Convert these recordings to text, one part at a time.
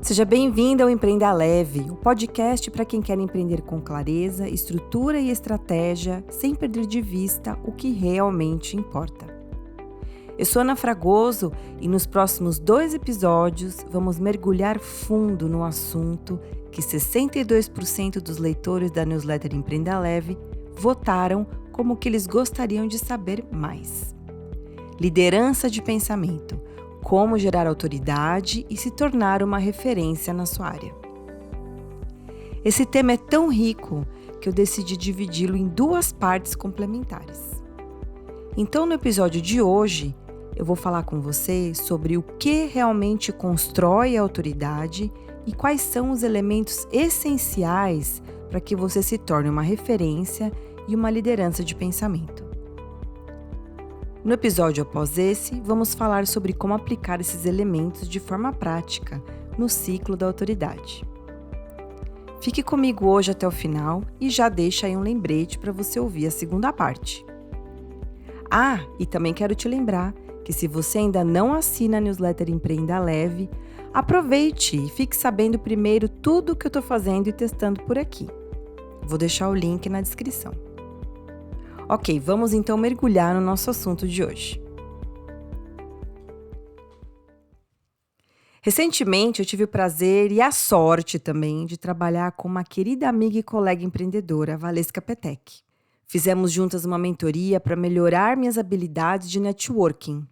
Seja bem-vindo ao Empreenda Leve, o podcast para quem quer empreender com clareza, estrutura e estratégia, sem perder de vista o que realmente importa. Eu sou Ana Fragoso e nos próximos 2 episódios vamos mergulhar fundo no assunto que 62% dos leitores da newsletter Empreenda Leve votaram como o que eles gostariam de saber mais. Liderança de pensamento. Como gerar autoridade e se tornar uma referência na sua área. Esse tema é tão rico que eu decidi dividi-lo em 2 partes complementares. Então, no episódio de hoje, eu vou falar com você sobre o que realmente constrói a autoridade e quais são os elementos essenciais para que você se torne uma referência e uma liderança de pensamento. No episódio após esse, vamos falar sobre como aplicar esses elementos de forma prática no ciclo da autoridade. Fique comigo hoje até o final e já deixa aí um lembrete para você ouvir a segunda parte. E também quero te lembrar que se você ainda não assina a newsletter Empreenda Leve, aproveite e fique sabendo primeiro tudo o que eu estou fazendo e testando por aqui. Vou deixar o link na descrição. Ok, vamos então mergulhar no nosso assunto de hoje. Recentemente eu tive o prazer e a sorte também de trabalhar com uma querida amiga e colega empreendedora, a Valesca Petek. Fizemos juntas uma mentoria para melhorar minhas habilidades de networking.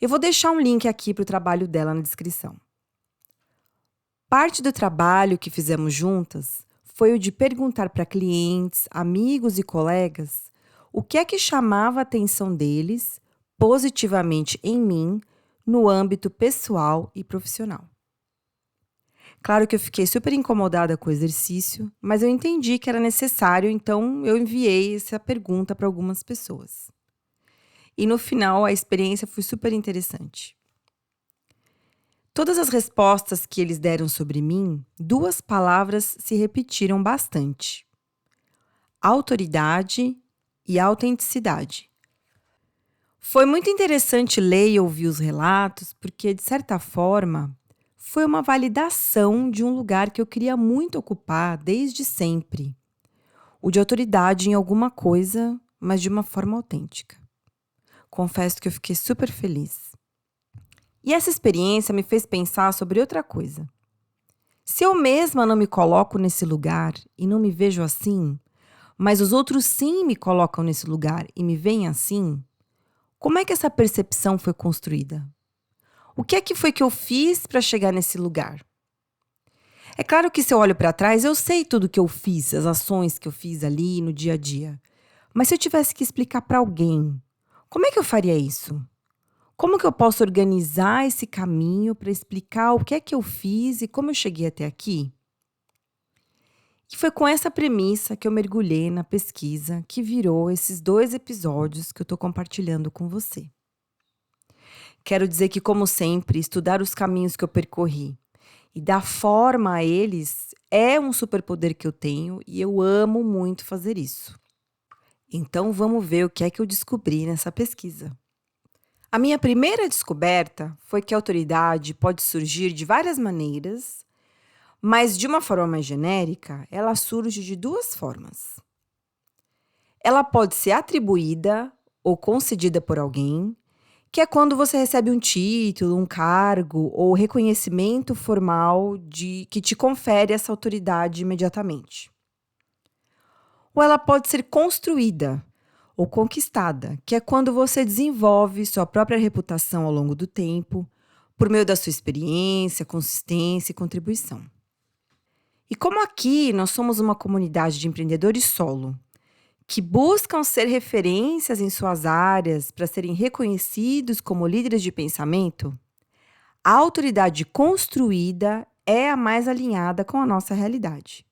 Eu vou deixar um link aqui para o trabalho dela na descrição. Parte do trabalho que fizemos juntas foi o de perguntar para clientes, amigos e colegas o que é que chamava a atenção deles, positivamente em mim, no âmbito pessoal e profissional. Claro que eu fiquei super incomodada com o exercício, mas eu entendi que era necessário, então eu enviei essa pergunta para algumas pessoas. E no final, a experiência foi super interessante. Todas as respostas que eles deram sobre mim, 2 palavras se repetiram bastante: autoridade e autenticidade. Foi muito interessante ler e ouvir os relatos, porque, de certa forma, foi uma validação de um lugar que eu queria muito ocupar desde sempre. O de autoridade em alguma coisa, mas de uma forma autêntica. Confesso que eu fiquei super feliz. E essa experiência me fez pensar sobre outra coisa. Se eu mesma não me coloco nesse lugar e não me vejo assim, mas os outros sim me colocam nesse lugar e me veem assim, como é que essa percepção foi construída? O que é que foi que eu fiz para chegar nesse lugar? É claro que se eu olho para trás, eu sei tudo que eu fiz, as ações que eu fiz ali no dia a dia. Mas se eu tivesse que explicar para alguém, como é que eu faria isso? Como que eu posso organizar esse caminho para explicar o que é que eu fiz e como eu cheguei até aqui? E foi com essa premissa que eu mergulhei na pesquisa que virou esses 2 episódios que eu estou compartilhando com você. Quero dizer que, como sempre, estudar os caminhos que eu percorri e dar forma a eles é um superpoder que eu tenho e eu amo muito fazer isso. Então vamos ver o que é que eu descobri nessa pesquisa. A minha primeira descoberta foi que a autoridade pode surgir de várias maneiras, mas de uma forma mais genérica, ela surge de 2 formas. Ela pode ser atribuída ou concedida por alguém, que é quando você recebe um título, um cargo ou reconhecimento formal que te confere essa autoridade imediatamente. Ou ela pode ser construída ou conquistada, que é quando você desenvolve sua própria reputação ao longo do tempo, por meio da sua experiência, consistência e contribuição. E como aqui nós somos uma comunidade de empreendedores solo, que buscam ser referências em suas áreas para serem reconhecidos como líderes de pensamento, a autoridade construída é a mais alinhada com a nossa realidade.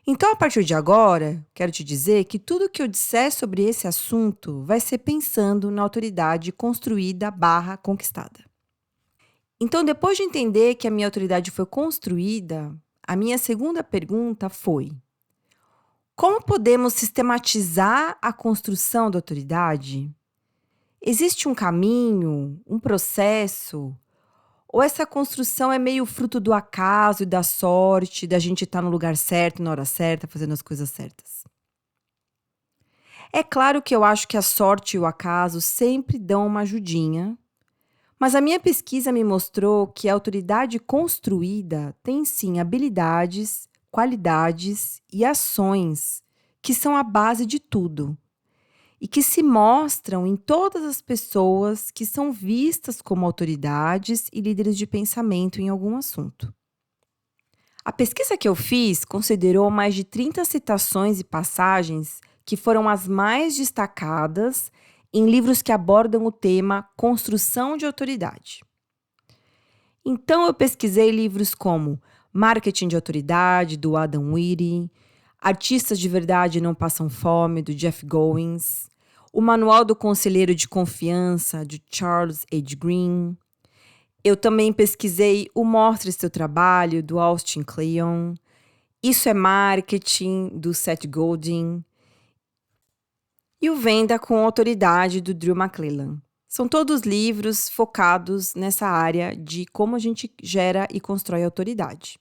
Então, a partir de agora, quero te dizer que tudo que eu disser sobre esse assunto vai ser pensando na autoridade construída/conquistada. Então, depois de entender que a minha autoridade foi construída, a minha segunda pergunta foi: como podemos sistematizar a construção da autoridade? Existe um caminho, um processo? Ou essa construção é meio fruto do acaso e da sorte, da gente estar no lugar certo, na hora certa, fazendo as coisas certas? É claro que eu acho que a sorte e o acaso sempre dão uma ajudinha, mas a minha pesquisa me mostrou que a autoridade construída tem sim habilidades, qualidades e ações que são a base de tudo e que se mostram em todas as pessoas que são vistas como autoridades e líderes de pensamento em algum assunto. A pesquisa que eu fiz considerou mais de 30 citações e passagens que foram as mais destacadas em livros que abordam o tema construção de autoridade. Então, eu pesquisei livros como Marketing de Autoridade, do Adam Whitty, Artistas de Verdade Não Passam Fome, do Jeff Goins, o Manual do Conselheiro de Confiança, de Charles H. Green. Eu também pesquisei o Mostre Seu Trabalho, do Austin Kleon, Isso é Marketing, do Seth Godin, e o Venda com Autoridade, do Drew McClellan. São todos livros focados nessa área de como a gente gera e constrói autoridade.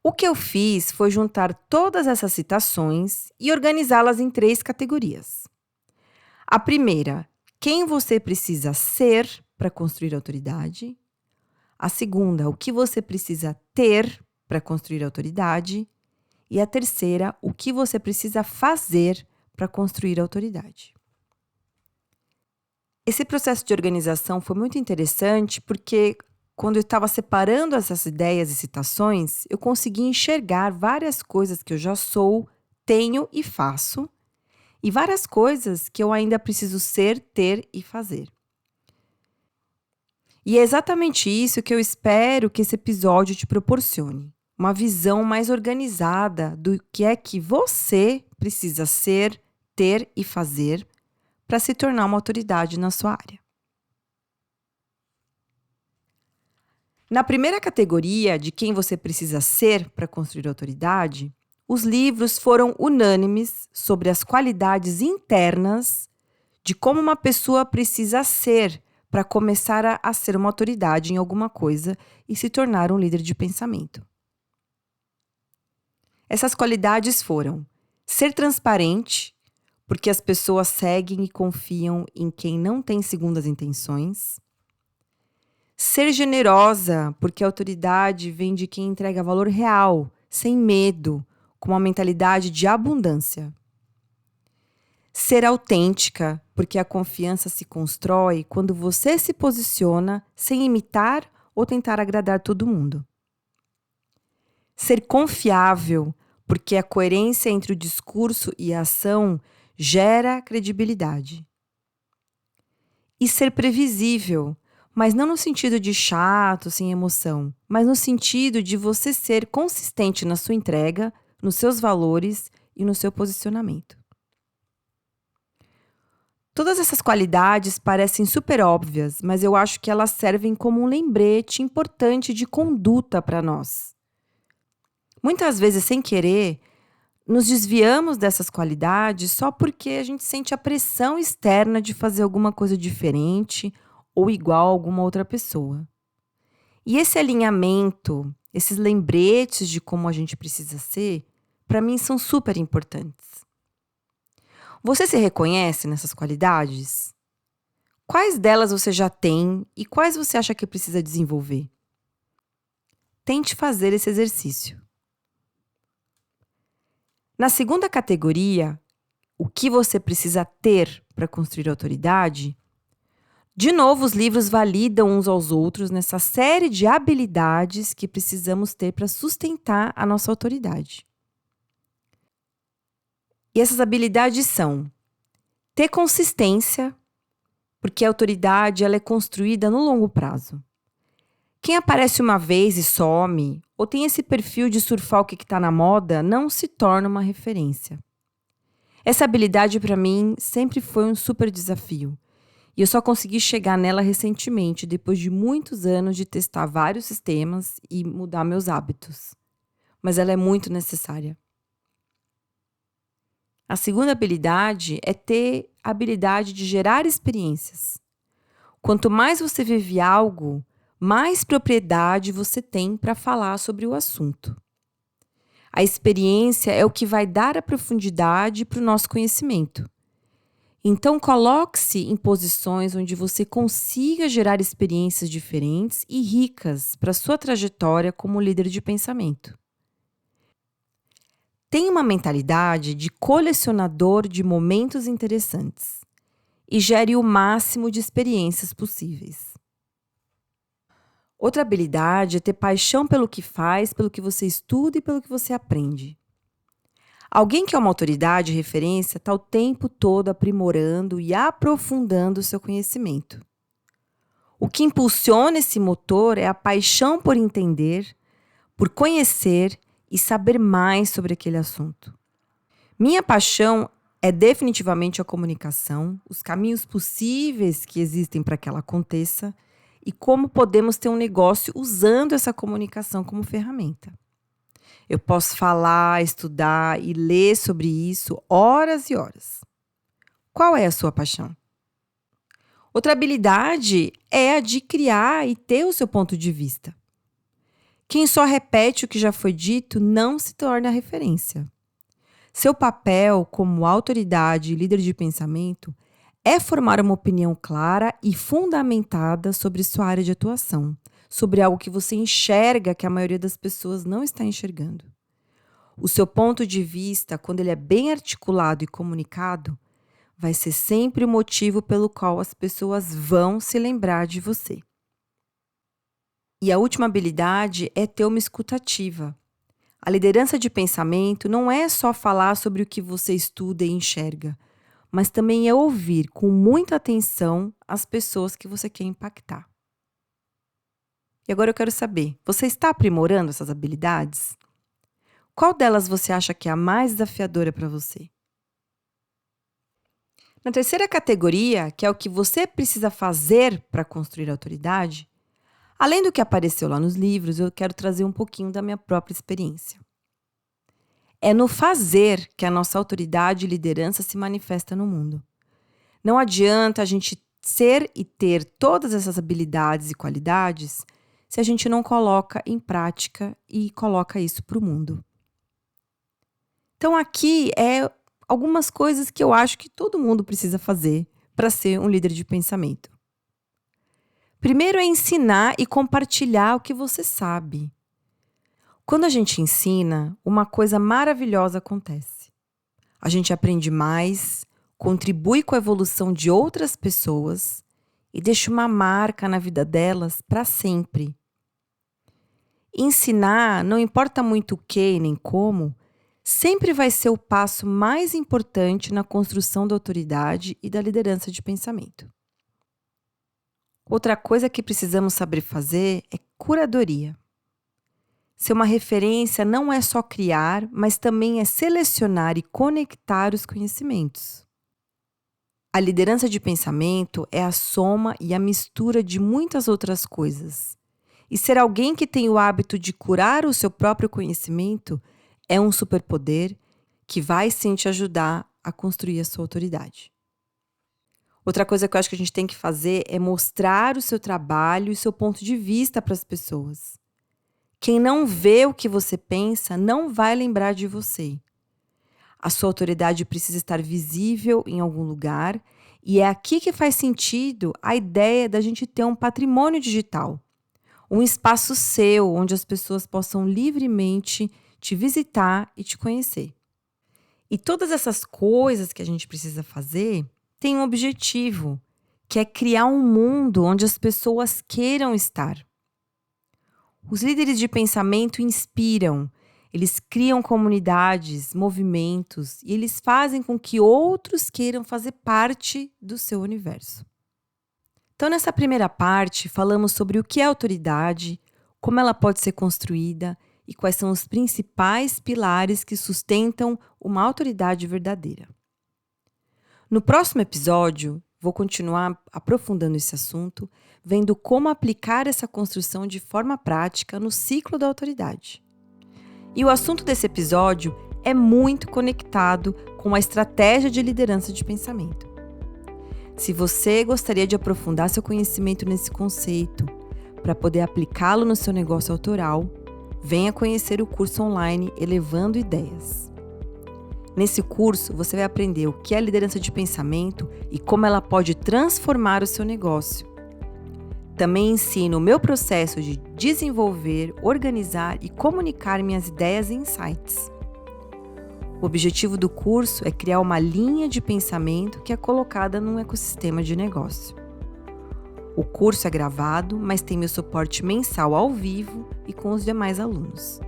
O que eu fiz foi juntar todas essas citações e organizá-las em 3 categorias. A primeira, quem você precisa ser para construir autoridade. A segunda, o que você precisa ter para construir autoridade. E a terceira, o que você precisa fazer para construir autoridade. Esse processo de organização foi muito interessante porque, quando eu estava separando essas ideias e citações, eu consegui enxergar várias coisas que eu já sou, tenho e faço, e várias coisas que eu ainda preciso ser, ter e fazer. E é exatamente isso que eu espero que esse episódio te proporcione. Uma visão mais organizada do que é que você precisa ser, ter e fazer para se tornar uma autoridade na sua área. Na primeira categoria de quem você precisa ser para construir autoridade, os livros foram unânimes sobre as qualidades internas de como uma pessoa precisa ser para começar a ser uma autoridade em alguma coisa e se tornar um líder de pensamento. Essas qualidades foram ser transparente, porque as pessoas seguem e confiam em quem não tem segundas intenções. Ser generosa, porque a autoridade vem de quem entrega valor real, sem medo, com uma mentalidade de abundância. Ser autêntica, porque a confiança se constrói quando você se posiciona sem imitar ou tentar agradar todo mundo. Ser confiável, porque a coerência entre o discurso e a ação gera credibilidade. E ser previsível, mas não no sentido de chato, sem emoção, mas no sentido de você ser consistente na sua entrega, nos seus valores e no seu posicionamento. Todas essas qualidades parecem super óbvias, mas eu acho que elas servem como um lembrete importante de conduta para nós. Muitas vezes, sem querer, nos desviamos dessas qualidades só porque a gente sente a pressão externa de fazer alguma coisa diferente ou igual a alguma outra pessoa. E esse alinhamento, esses lembretes de como a gente precisa ser, para mim são super importantes. Você se reconhece nessas qualidades? Quais delas você já tem e quais você acha que precisa desenvolver? Tente fazer esse exercício. Na segunda categoria, o que você precisa ter para construir autoridade, de novo os livros validam uns aos outros nessa série de habilidades que precisamos ter para sustentar a nossa autoridade. E essas habilidades são ter consistência, porque a autoridade ela é construída no longo prazo. Quem aparece uma vez e some, ou tem esse perfil de surfar o que está na moda, não se torna uma referência. Essa habilidade, para mim, sempre foi um super desafio. E eu só consegui chegar nela recentemente, depois de muitos anos de testar vários sistemas e mudar meus hábitos. Mas ela é muito necessária. A segunda habilidade é ter a habilidade de gerar experiências. Quanto mais você vive algo, mais propriedade você tem para falar sobre o assunto. A experiência é o que vai dar a profundidade para o nosso conhecimento. Então, coloque-se em posições onde você consiga gerar experiências diferentes e ricas para a sua trajetória como líder de pensamento. Tenha uma mentalidade de colecionador de momentos interessantes e gere o máximo de experiências possíveis. Outra habilidade é ter paixão pelo que faz, pelo que você estuda e pelo que você aprende. Alguém que é uma autoridade e referência está o tempo todo aprimorando e aprofundando o seu conhecimento. O que impulsiona esse motor é a paixão por entender, por conhecer e saber mais sobre aquele assunto. Minha paixão é definitivamente a comunicação, os caminhos possíveis que existem para que ela aconteça e como podemos ter um negócio usando essa comunicação como ferramenta. Eu posso falar, estudar e ler sobre isso horas e horas. Qual é a sua paixão? Outra habilidade é a de criar e ter o seu ponto de vista. Quem só repete o que já foi dito não se torna referência. Seu papel como autoridade e líder de pensamento é formar uma opinião clara e fundamentada sobre sua área de atuação, sobre algo que você enxerga que a maioria das pessoas não está enxergando. O seu ponto de vista, quando ele é bem articulado e comunicado, vai ser sempre o motivo pelo qual as pessoas vão se lembrar de você. E a última habilidade é ter uma escuta ativa. A liderança de pensamento não é só falar sobre o que você estuda e enxerga, mas também é ouvir com muita atenção as pessoas que você quer impactar. E agora eu quero saber, você está aprimorando essas habilidades? Qual delas você acha que é a mais desafiadora para você? Na terceira categoria, que é o que você precisa fazer para construir autoridade, além do que apareceu lá nos livros, eu quero trazer um pouquinho da minha própria experiência. É no fazer que a nossa autoridade e liderança se manifesta no mundo. Não adianta a gente ser e ter todas essas habilidades e qualidades se a gente não coloca em prática e coloca isso para o mundo. Então aqui é algumas coisas que eu acho que todo mundo precisa fazer para ser um líder de pensamento. Primeiro é ensinar e compartilhar o que você sabe. Quando a gente ensina, uma coisa maravilhosa acontece. A gente aprende mais, contribui com a evolução de outras pessoas e deixa uma marca na vida delas para sempre. Ensinar, não importa muito o que e nem como, sempre vai ser o passo mais importante na construção da autoridade e da liderança de pensamento. Outra coisa que precisamos saber fazer é curadoria. Ser uma referência não é só criar, mas também é selecionar e conectar os conhecimentos. A liderança de pensamento é a soma e a mistura de muitas outras coisas. E ser alguém que tem o hábito de curar o seu próprio conhecimento é um superpoder que vai sim te ajudar a construir a sua autoridade. Outra coisa que eu acho que a gente tem que fazer é mostrar o seu trabalho e seu ponto de vista para as pessoas. Quem não vê o que você pensa não vai lembrar de você. A sua autoridade precisa estar visível em algum lugar e é aqui que faz sentido a ideia da gente ter um patrimônio digital. Um espaço seu onde as pessoas possam livremente te visitar e te conhecer. E todas essas coisas que a gente precisa fazer têm um objetivo, que é criar um mundo onde as pessoas queiram estar. Os líderes de pensamento inspiram, eles criam comunidades, movimentos e eles fazem com que outros queiram fazer parte do seu universo. Então, nessa primeira parte, falamos sobre o que é autoridade, como ela pode ser construída e quais são os principais pilares que sustentam uma autoridade verdadeira. No próximo episódio, vou continuar aprofundando esse assunto, vendo como aplicar essa construção de forma prática no ciclo da autoridade. E o assunto desse episódio é muito conectado com a estratégia de liderança de pensamento. Se você gostaria de aprofundar seu conhecimento nesse conceito, para poder aplicá-lo no seu negócio autoral, venha conhecer o curso online Elevando Ideias. Nesse curso, você vai aprender o que é liderança de pensamento e como ela pode transformar o seu negócio. Também ensino o meu processo de desenvolver, organizar e comunicar minhas ideias e insights. O objetivo do curso é criar uma linha de pensamento que é colocada num ecossistema de negócio. O curso é gravado, mas tem meu suporte mensal ao vivo e com os demais alunos.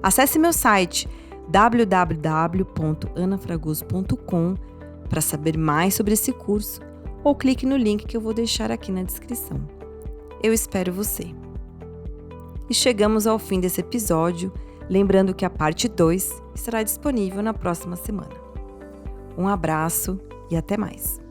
Acesse meu site www.anafragoso.com para saber mais sobre esse curso ou clique no link que eu vou deixar aqui na descrição. Eu espero você. E chegamos ao fim desse episódio, lembrando que a parte 2 estará disponível na próxima semana. Um abraço e até mais!